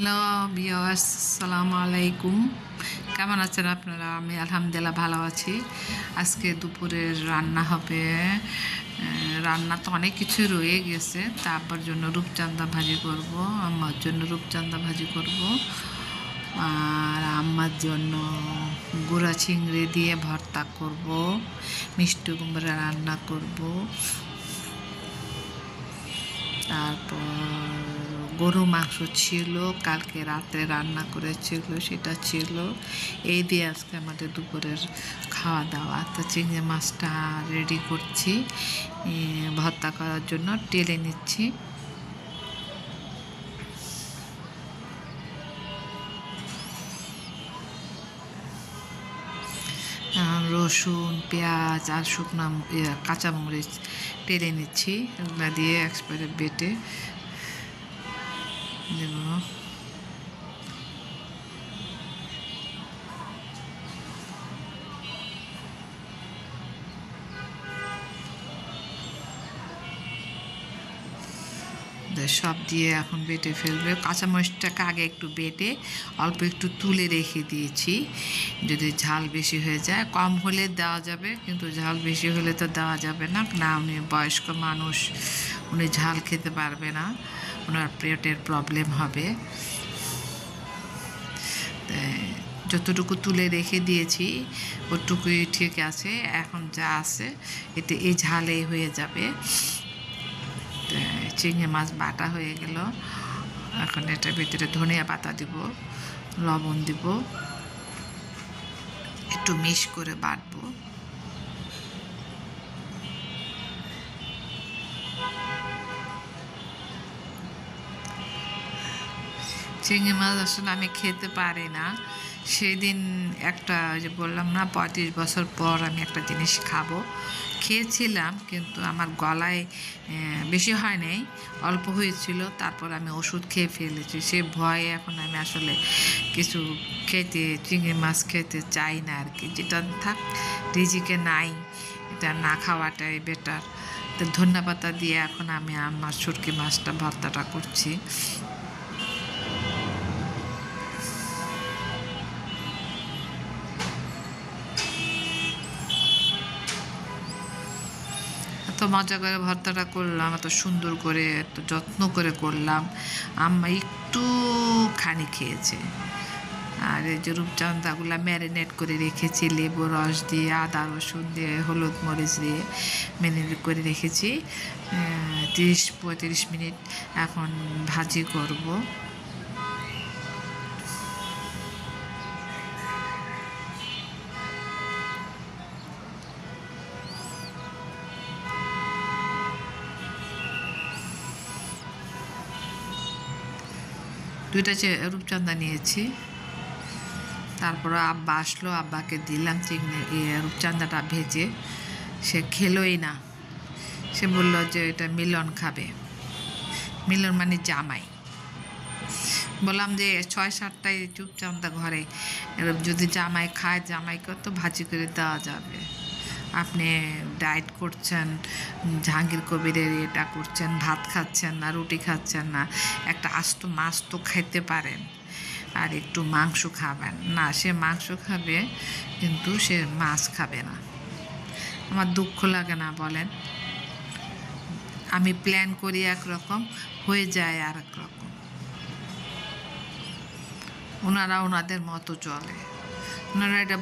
Hello viewers, আসসালামু আলাইকুম। কেমন আছেন আপনারা? আমি আলহামদুলিল্লাহ ভালো আছি। আজকে দুপুরের রান্না হবে। রান্না তো অনেক কিছু রয়ে গেছে। তা আব্বার জন্য রূপচাঁদা ভাজি করব, আম্মার জন্য রূপচাঁদা ভাজি করব, আর আম্মার জন্য গুঁড়া চিংড়ি দিয়ে ভর্তা করব, মিষ্টি কুমড়া রান্না করব, তারপর গরু মাংস ছিল, কালকে রাত্রে রান্না করেছিল, সেটা ছিল। এই দিয়ে আজকে আমাদের দুপুরের খাওয়া দাওয়া। তো চিংড়ি মাছটা রেডি করছি ভর্তা করার জন্য, টেলে নিচ্ছি। রসুন, পেঁয়াজ আর শুকনো কাঁচামরিচ টেলে নিচ্ছি, এগুলো দিয়ে একবারে বেটে দেব। সব দিয়ে এখন বেটে ফেলবে। কাঁচামরিচটাকে আগে একটু বেটে অল্প একটু তুলে রেখে দিয়েছি, যদি ঝাল বেশি হয়ে যায়। কম হলে দেওয়া যাবে, কিন্তু ঝাল বেশি হলে তো দেওয়া যাবে না। না, উনি বয়স্ক মানুষ, উনি ঝাল খেতে পারবে না, ওনার পেটের প্রবলেম হবে। যতটুকু তুলে রেখে দিয়েছি ওটুকুই ঠিক আছে। এখন যা আছে এতে এই ঝালেই হয়ে যাবে। চিংড়ি মাছ বাটা হয়ে গেল। এখন এটার ভিতরে ধনিয়া পাতা দিব, লবণ দিব, একটু মিক্স করে বাটবো। চিংড়ি মাছ আসলে আমি খেতে পারি না। সেদিন একটা যে বললাম না, 35 বছর পর আমি একটা জিনিস খাবো, খেয়েছিলাম, কিন্তু আমার গলায় বেশি হয় নাই, অল্প হয়েছিল। তারপর আমি ওষুধ খেয়ে ফেলেছি। সে ভয়ে এখন আমি আসলে কিছু চিংড়ি মাছ খেতে চাই না আর কি। যেটা থাক, রিজিকে নাই, এটা না খাওয়াটাই বেটার। তো ধনিয়া পাতা দিয়ে এখন আমি আমার শুটকি মাছটা ভর্তাটা করছি। এত মজা করে ভর্তাটা করলাম, এত সুন্দর করে, এত যত্ন করে করলাম। আম্মা একটু খানি খেয়েছে। আর এই যে রূপচাঁদাগুলো ম্যারিনেট করে রেখেছি, লেবু রস দিয়ে, আদা রসুন দিয়ে, হলুদ মরিচ দিয়ে ম্যারিনেট করে রেখেছি। 30-35 মিনিট এখন ভাজি করব। দুইটা রূপচাঁদা নিয়েছি। তারপর আব্বা আসলো, আব্বাকে দিলাম রূপচাঁদাটা ভেজে। সে খেলোই না, সে বলল যে এটা মিলন খাবে। মিলন মানে জামাই। বললাম যে 6-7টাই রূপচাঁদা ঘরে, যদি জামাই খায়, জামাইকে তো ভাজি করে দেওয়া যাবে। আপনি ডায়েট করছেন, জাহাঙ্গীর কবিরের এটা করছেন, ভাত খাচ্ছেন না, রুটি খাচ্ছেন না, একটা আস্ত মাছ তো খেতে পারেন, আর একটু মাংস খাবেন না। সে মাংস খাবে, কিন্তু সে মাছ খাবে না। আমার দুঃখ লাগে না বলেন? আমি প্ল্যান করি একরকম, হয়ে যায় আর এক রকম। ওনারা ওনাদের মতো চলে, ওনারা এটা